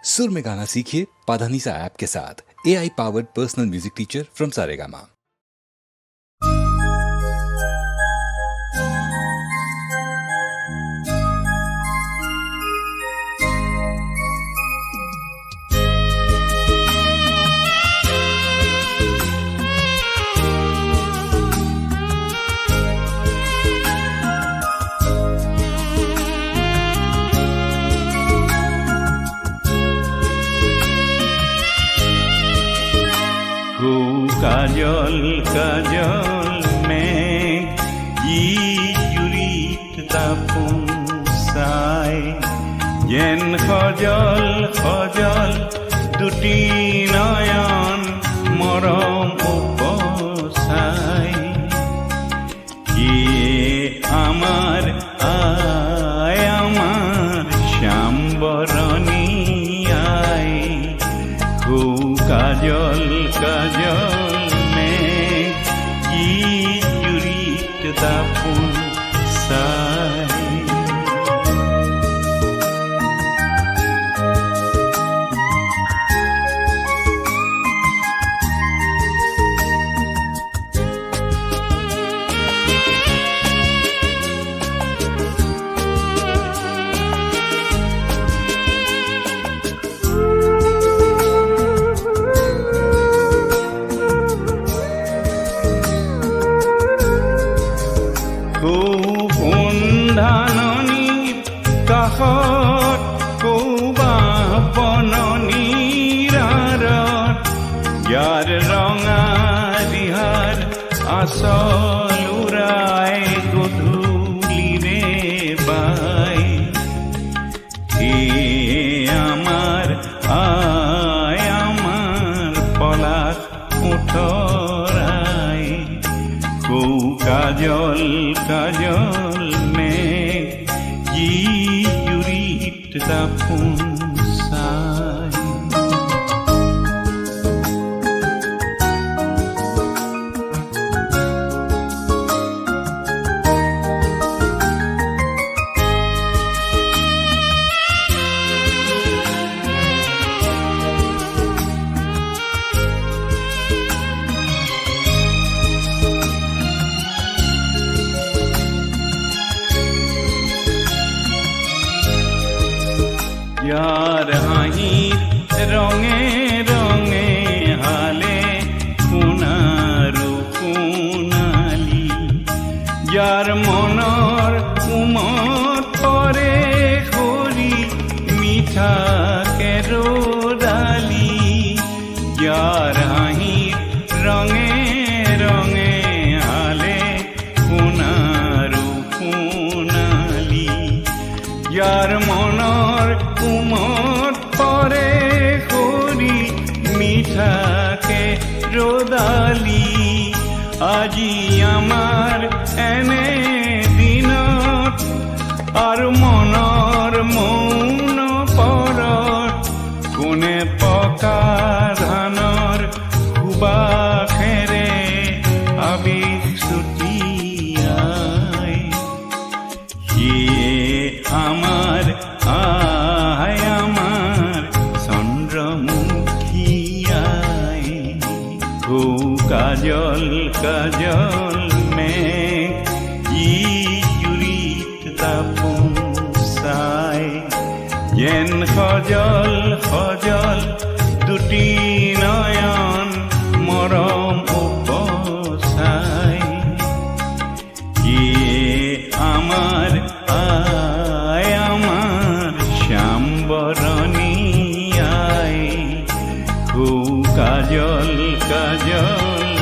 सुर में गाना सीखिए पाधानीसा ऐप के साथ। AI powered personal music teacher from Saregama. কাজল কাজল মেঘ ই জুৰিত দাপোন চাই যেন সজল সজল দুটি নয়ন মৰম উপচাই ইয়ে আমাৰ আই আমাৰ শ্যাম বৰণী আই কাজল কাজল দাপোন চাই ধাননিৰ কাষত কৌবা বননিৰ আঁৰত ইয়াৰ ৰঙা ৰিহাৰ আচল উৰাই গধূলিৰে বাই আমাৰ আই আমাৰ পলাশ উঠৰাই কৌ কাজল কাজল জুৰিত দাপোন চাই यार हाहिर रंगे रंगे हाले कुनारू कुनाली यार मनर उमत परे खरी मिठा केरोडाली यार हाहिर रंगे रंगे हाले कुनारू कुनाली यार मनर কুমত পরে করি মিঠাকে রোদালি আজি আমার এনে দিনত আৰু মনৰ মৌন পৰত কোনে পকা ধানৰ সুবাসেৰে আবেগ ছুটিয়াই সিয়ে আমাৰ কাজল কাজল মেঘ ই জুৰিত দাপোন চাই যেন সজল সজল দুটি নয়ন মৰম উপচাই ইয়ে আমাৰ আই আমাৰ শ্যাম বৰণী আই কাজল কাজল